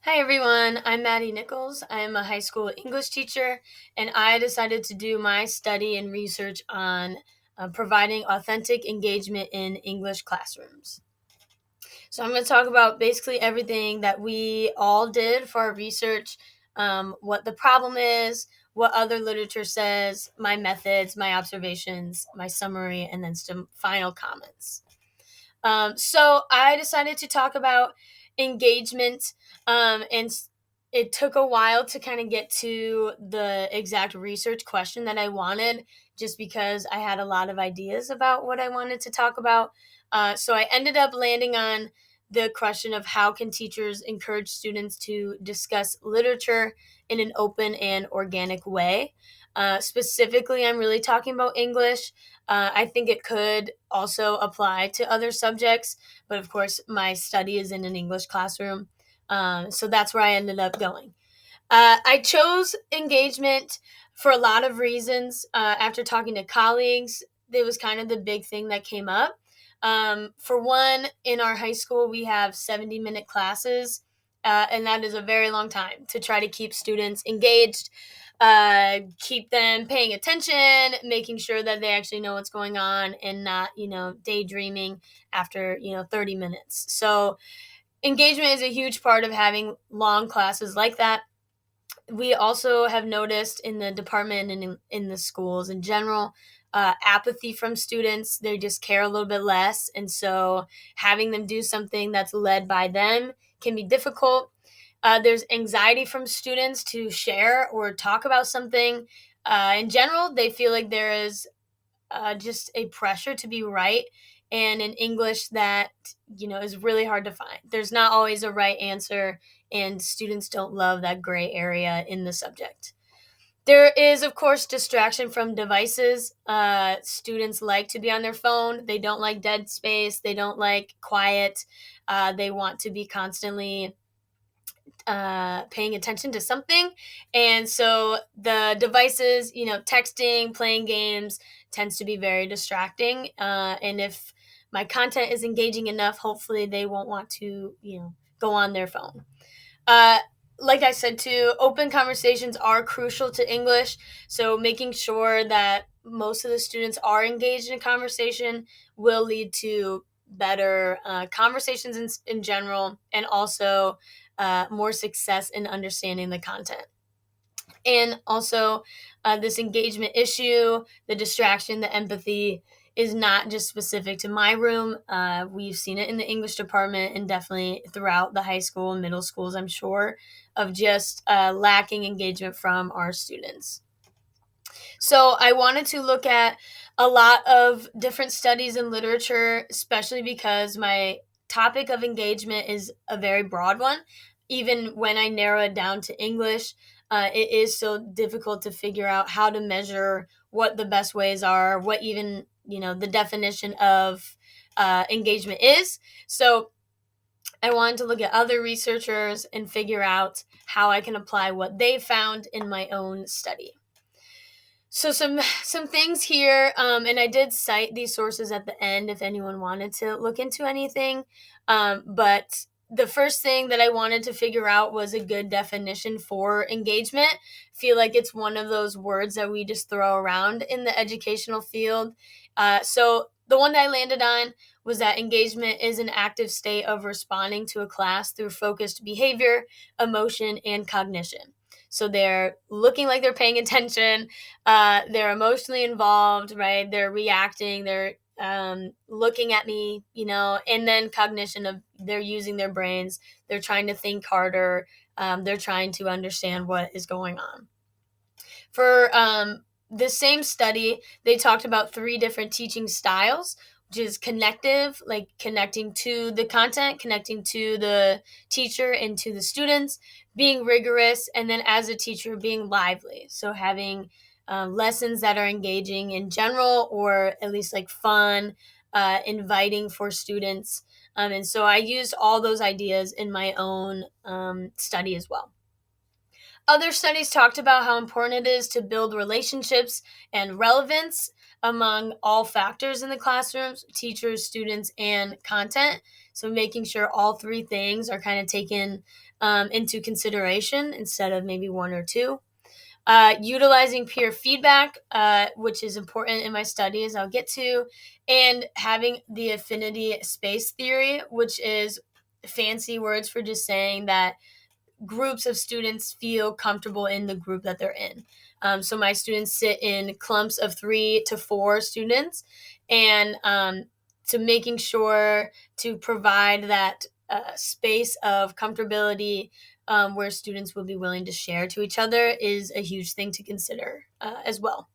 Hi everyone, I'm Maddie Nichols. I'm a high school English teacher, and I decided to do my study and research on providing authentic engagement in English classrooms. So, I'm going to talk about basically everything that we all did for our research, what the problem is, what other literature says, my methods, my observations, my summary, and then some final comments. So I decided to talk about engagement, and it took a while to kind of get to the exact research question that I wanted, just because I had a lot of ideas about what I wanted to talk about. So I ended up landing on the question of how can teachers encourage students to discuss literature in an open and organic way. Specifically, I'm really talking about English. I think it could also apply to other subjects, but of course, my study is in an English classroom. So that's where I ended up going. I chose engagement for a lot of reasons. After talking to colleagues, it was kind of the big thing that came up. For one, in our high school, we have 70-minute classes, and that is a very long time to try to keep students engaged, keep them paying attention, making sure that they actually know what's going on and not, daydreaming after, 30 minutes. So, engagement is a huge part of having long classes like that. We also have noticed in the department and in the schools in general, apathy from students. They just care a little bit less. And so having them do something that's led by them can be difficult. There's anxiety from students to share or talk about something. In general, they feel like there is just a pressure to be right, and in English that is really hard to find. There's not always a right answer, and students don't love that gray area in the subject. There is, of course, distraction from devices. Students like to be on their phone. They don't like dead space. They don't like quiet. They want to be constantly paying attention to something. And so the devices, texting, playing games tends to be very distracting. And if my content is engaging enough, hopefully they won't want to, go on their phone. Uh, like I said too, open conversations are crucial to English. So making sure that most of the students are engaged in conversation will lead to better conversations in general, and also more success in understanding the content. And also, this engagement issue, the distraction, the empathy is not just specific to my room. We've seen it in the English department and definitely throughout the high school and middle schools, I'm sure, of just lacking engagement from our students. So I wanted to look at a lot of different studies and literature, especially because my topic of engagement is a very broad one. Even when I narrow it down to English, it is so difficult to figure out how to measure what the best ways are, what even, the definition of engagement is. So I wanted to look at other researchers and figure out how I can apply what they found in my own study. So some things here, and I did cite these sources at the end if anyone wanted to look into anything. But the first thing that I wanted to figure out was a good definition for engagement. Feel like it's one of those words that we just throw around in the educational field. So the one that I landed on was that engagement is an active state of responding to a class through focused behavior, emotion, and cognition. So they're looking like they're paying attention, they're emotionally involved, right? They're reacting, they're looking at me, and then cognition of they're using their brains, they're trying to think harder, they're trying to understand what is going on. For the same study, they talked about three different teaching styles, which is connective, like connecting to the content, connecting to the teacher and to the students, being rigorous, and then as a teacher, being lively. So having lessons that are engaging in general, or at least like fun, inviting for students. And so I used all those ideas in my own study as well. Other studies talked about how important it is to build relationships and relevance among all factors in the classrooms, teachers, students, and content. So making sure all three things are kind of taken into consideration instead of maybe one or two. Utilizing peer feedback, which is important in my studies, I'll get to, and having the affinity space theory, which is fancy words for just saying that groups of students feel comfortable in the group that they're in. So my students sit in clumps of 3 to 4 students, and to making sure to provide that space of comfortability where students will be willing to share to each other is a huge thing to consider as well.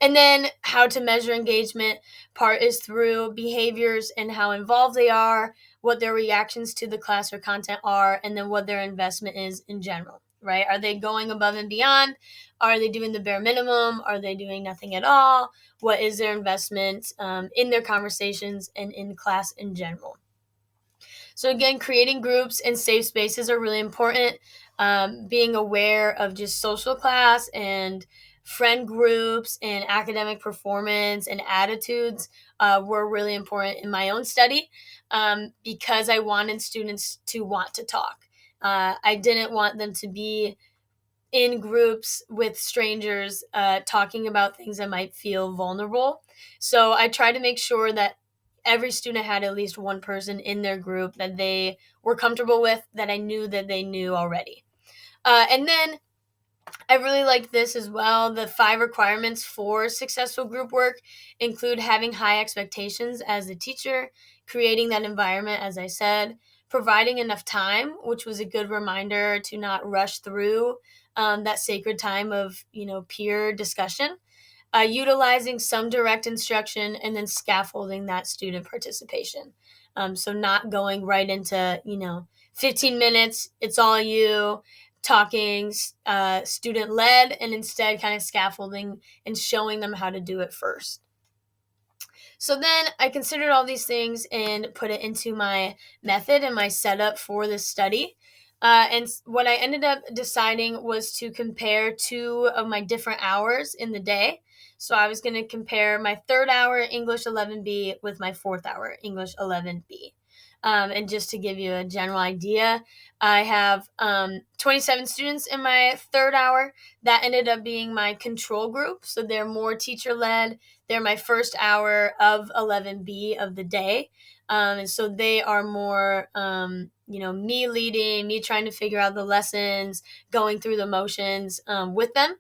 And then how to measure engagement part is through behaviors and how involved they are, what their reactions to the class or content are, and then what their investment is in general, right? Are they going above and beyond? Are they doing the bare minimum? Are they doing nothing at all? What is their investment in their conversations and in class in general? So again, creating groups and safe spaces are really important. Being aware of just social class and friend groups and academic performance and attitudes were really important in my own study because I wanted students to want to talk. I didn't want them to be in groups with strangers talking about things that might feel vulnerable. So I tried to make sure that every student had at least one person in their group that they were comfortable with, that I knew that they knew already. And then I really like this as well. The 5 requirements for successful group work include having high expectations as a teacher, creating that environment, as I said, providing enough time, which was a good reminder to not rush through that sacred time of, peer discussion, utilizing some direct instruction, and then scaffolding that student participation. So not going right into, 15 minutes, it's all you, talking student led, and instead kind of scaffolding and showing them how to do it first. So then I considered all these things and put it into my method and my setup for this study. And what I ended up deciding was to compare 2 of my different hours in the day. So I was going to compare my 3rd hour English 11B with my 4th hour English 11B. And just to give you a general idea, I have 27 students in my 3rd hour. That ended up being my control group. So they're more teacher led. They're my first hour of 11B of the day. And so they are more, me leading, me trying to figure out the lessons, going through the motions with them.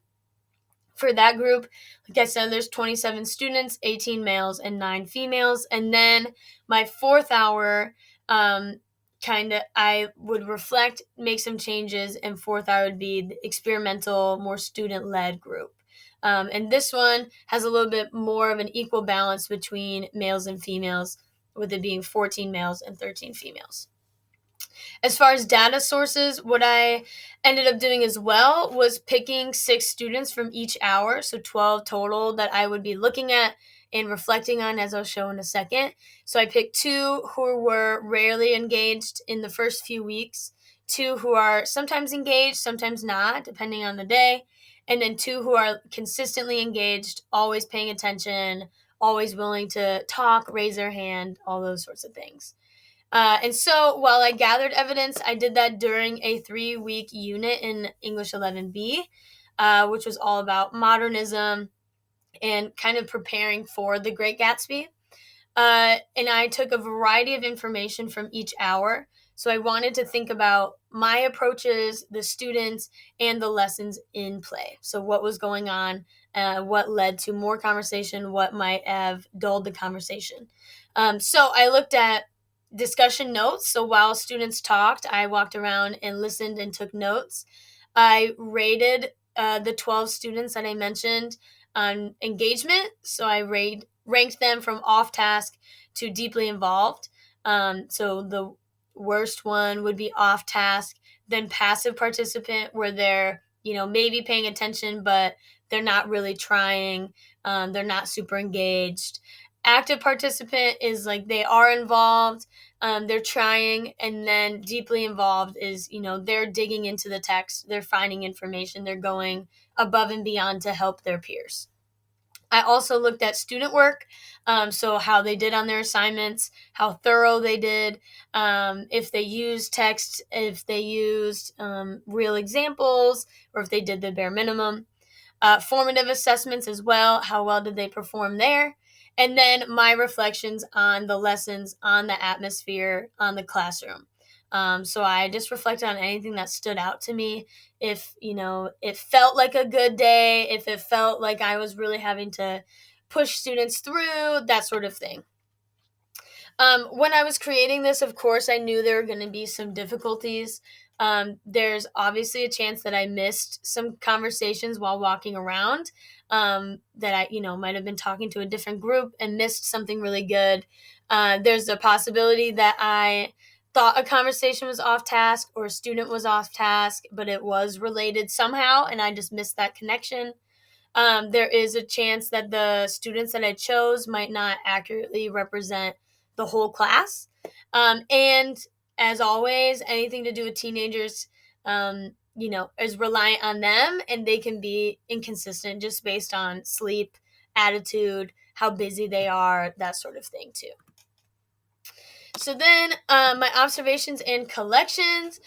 For that group, like I said, there's 27 students, 18 males and 9 females. And then my 4th hour, I would reflect, make some changes, and 4th hour would be the experimental, more student-led group. And this one has a little bit more of an equal balance between males and females, with it being 14 males and 13 females. As far as data sources, what I ended up doing as well was picking 6 students from each hour, so 12 total that I would be looking at and reflecting on, as I'll show in a second. So I picked 2 who were rarely engaged in the first few weeks, 2 who are sometimes engaged, sometimes not, depending on the day, and then 2 who are consistently engaged, always paying attention, always willing to talk, raise their hand, all those sorts of things. And so while I gathered evidence, I did that during a 3-week unit in English 11B, which was all about modernism and kind of preparing for The Great Gatsby. And I took a variety of information from each hour. So I wanted to think about my approaches, the students, and the lessons in play. So what was going on, what led to more conversation, what might have dulled the conversation. So I looked at discussion notes. So while students talked, I walked around and listened and took notes. I rated the 12 students that I mentioned on engagement. So I ranked them from off task to deeply involved. So the worst one would be off task, then passive participant, where they're, maybe paying attention, but they're not really trying. They're not super engaged. Active participant is like they are involved, they're trying, and then deeply involved is, they're digging into the text, they're finding information, they're going above and beyond to help their peers. I also looked at student work, so how they did on their assignments, how thorough they did, if they used text, if they used real examples, or if they did the bare minimum. Formative assessments as well, how well did they perform there? And then my reflections on the lessons, on the atmosphere, on the classroom. So I just reflected on anything that stood out to me. If, it felt like a good day, if it felt like I was really having to push students through, that sort of thing. When I was creating this, of course, I knew there were going to be some difficulties. There's obviously a chance that I missed some conversations while walking around, that I, might have been talking to a different group and missed something really good. There's a possibility that I thought a conversation was off task or a student was off task, but it was related somehow, and I just missed that connection. There is a chance that the students that I chose might not accurately represent the whole class. And as always, anything to do with teenagers, is reliant on them, and they can be inconsistent just based on sleep, attitude, how busy they are, that sort of thing, too. So then my observations and collections,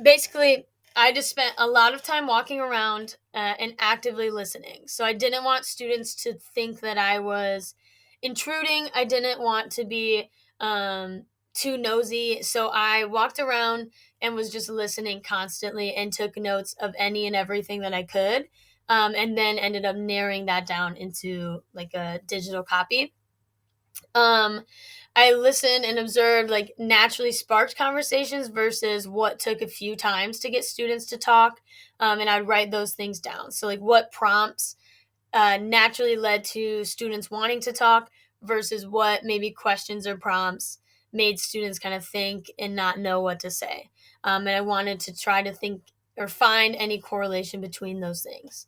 basically, I just spent a lot of time walking around and actively listening. So I didn't want students to think that I was intruding. I didn't want to be too nosy. So I walked around and was just listening constantly and took notes of any and everything that I could, and then ended up narrowing that down into like a digital copy. I listened and observed like naturally sparked conversations versus what took a few times to get students to talk. And I'd write those things down. So like what prompts naturally led to students wanting to talk versus what maybe questions or prompts made students kind of think and not know what to say. And I wanted to try to think or find any correlation between those things.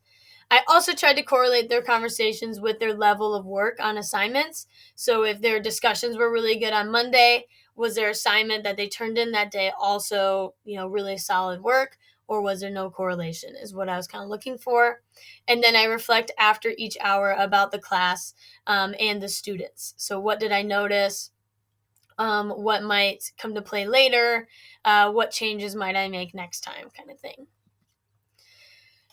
I also tried to correlate their conversations with their level of work on assignments. So if their discussions were really good on Monday, was their assignment that they turned in that day also, really solid work, or was there no correlation is what I was kind of looking for. And then I reflect after each hour about the class and the students. So what did I notice? What might come to play later? What changes might I make next time, kind of thing.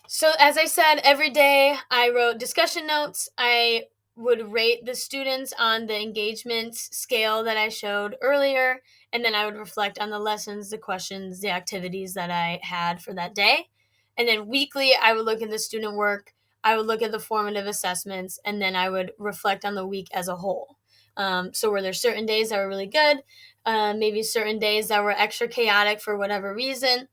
So as I said, every day I wrote discussion notes. I would rate the students on the engagement scale that I showed earlier, and then I would reflect on the lessons, the questions, the activities that I had for that day. And then weekly, I would look at the student work, I would look at the formative assessments, and then I would reflect on the week as a whole. So were there certain days that were really good, maybe certain days that were extra chaotic for whatever reason.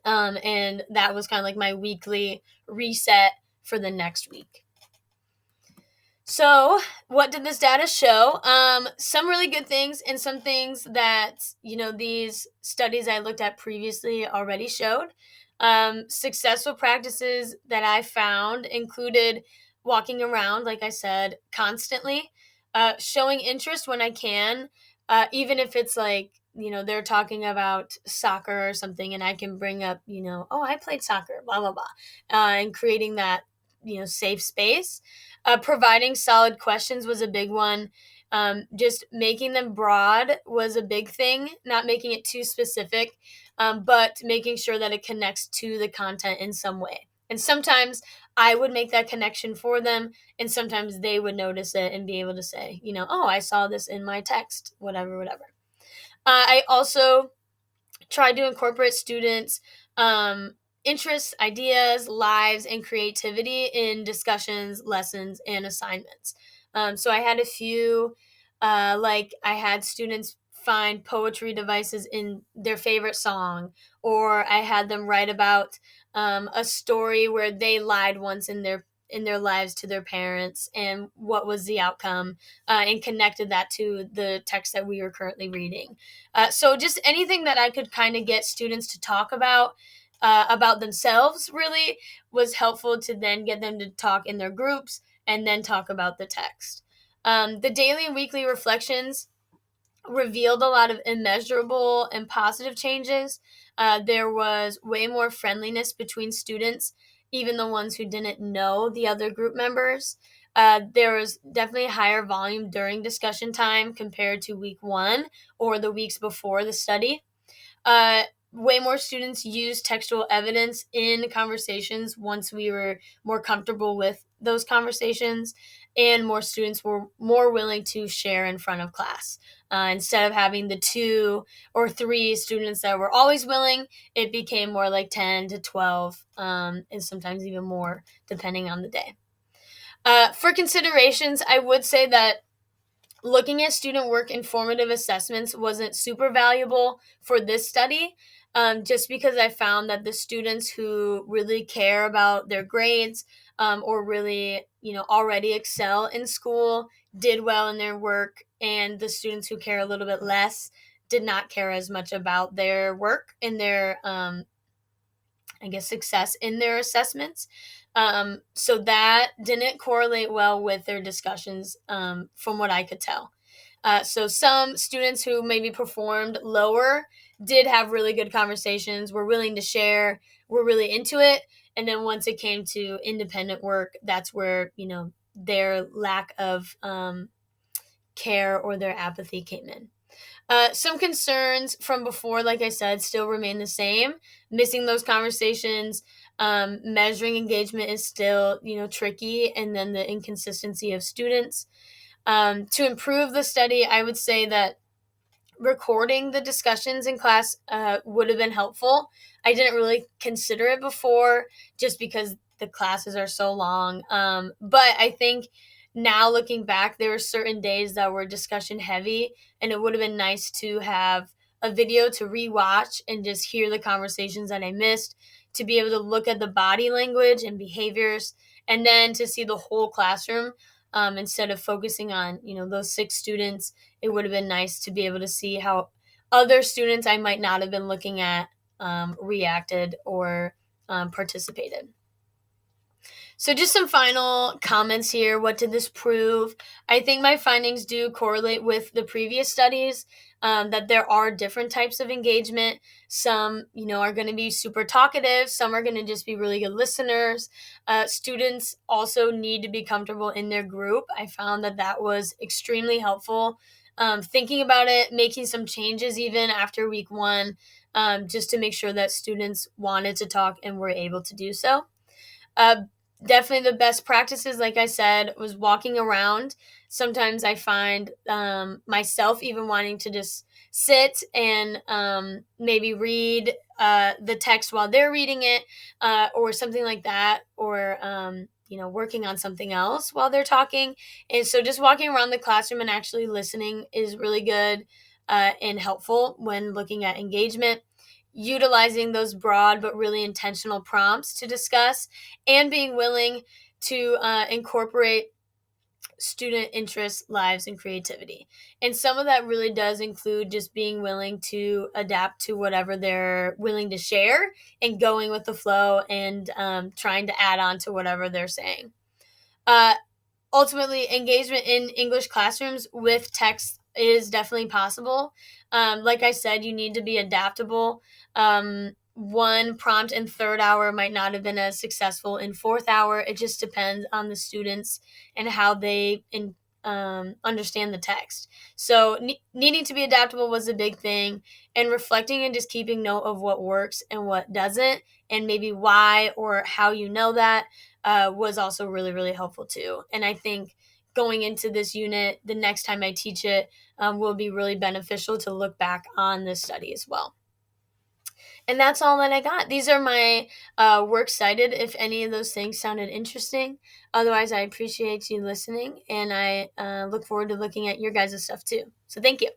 And that was kind of like my weekly reset for the next week. So, what did this data show? Some really good things and some things that, these studies I looked at previously already showed. Successful practices that I found included walking around, like I said, constantly, showing interest when I can, even if it's like, they're talking about soccer or something, and I can bring up, oh, I played soccer, blah, blah, blah, and creating that, safe space. Providing solid questions was a big one. Just making them broad was a big thing, not making it too specific, but making sure that it connects to the content in some way. And sometimes I would make that connection for them, and sometimes they would notice it and be able to say, oh, I saw this in my text, whatever, whatever. I also tried to incorporate students' interests, ideas, lives, and creativity in discussions, lessons, and assignments. So I had a few, like I had students find poetry devices in their favorite song, or I had them write about a story where they lied once in their lives to their parents and what was the outcome, and connected that to the text that we were currently reading. So just anything that I could kind of get students to talk about themselves really was helpful to then get them to talk in their groups and then talk about the text. The daily and weekly reflections revealed a lot of immeasurable and positive changes. There was way more friendliness between students, even the ones who didn't know the other group members. There was definitely a higher volume during discussion time compared to week one or the weeks before the study. Uh, Way more students used textual evidence in conversations once we were more comfortable with those conversations, and more students were more willing to share in front of class. Instead of having the 2 or 3 students that were always willing, it became more like 10 to 12, and sometimes even more depending on the day. For considerations, I would say that looking at student work informative assessments wasn't super valuable for this study, just because I found that the students who really care about their grades, or really, already excel in school did well in their work, and the students who care a little bit less did not care as much about their work and their, success in their assessments. So that didn't correlate well with their discussions, from what I could tell. So some students who maybe performed lower did have really good conversations, were willing to share, were really into it. And then once it came to independent work, that's where, their lack of care or their apathy came in. Some concerns from before, like I said, still remain the same. Missing those conversations, measuring engagement is still, tricky, and then the inconsistency of students. To improve the study, I would say that recording the discussions in class would have been helpful. I didn't really consider it before just because the classes are so long. But I think now looking back, there were certain days that were discussion heavy, and it would have been nice to have a video to rewatch and just hear the conversations that I missed, to be able to look at the body language and behaviors, and then to see the whole classroom, instead of focusing on, those 6 students. It would have been nice to be able to see how other students I might not have been looking at, reacted or participated. So just some final comments here. What did this prove? I think my findings do correlate with the previous studies, that there are different types of engagement. Some, are going to be super talkative. Some are going to just be really good listeners. Students also need to be comfortable in their group. I found that that was extremely helpful. Thinking about it, making some changes even after week one, just to make sure that students wanted to talk and were able to do so. Uh, Definitely the best practices, like I said, was walking around. Sometimes I find myself even wanting to just sit and maybe read the text while they're reading it, or something like that, or working on something else while they're talking. And so just walking around the classroom and actually listening is really good and helpful when looking at engagement. Utilizing those broad but really intentional prompts to discuss, and being willing to incorporate student interests, lives, and creativity. And some of that really does include just being willing to adapt to whatever they're willing to share, and going with the flow, and trying to add on to whatever they're saying. Uh, Ultimately, engagement in English classrooms with text is definitely possible. Like I said, you need to be adaptable. One prompt in third hour might not have been as successful in fourth hour. It just depends on the students and how they understand the text. So needing to be adaptable was a big thing, and reflecting and just keeping note of what works and what doesn't, and maybe why or how you know that, was also really, really helpful too. And I think going into this unit, the next time I teach it, will be really beneficial to look back on this study as well. And that's all that I got. These are my works cited if any of those things sounded interesting. Otherwise, I appreciate you listening, and I look forward to looking at your guys' stuff too. So thank you.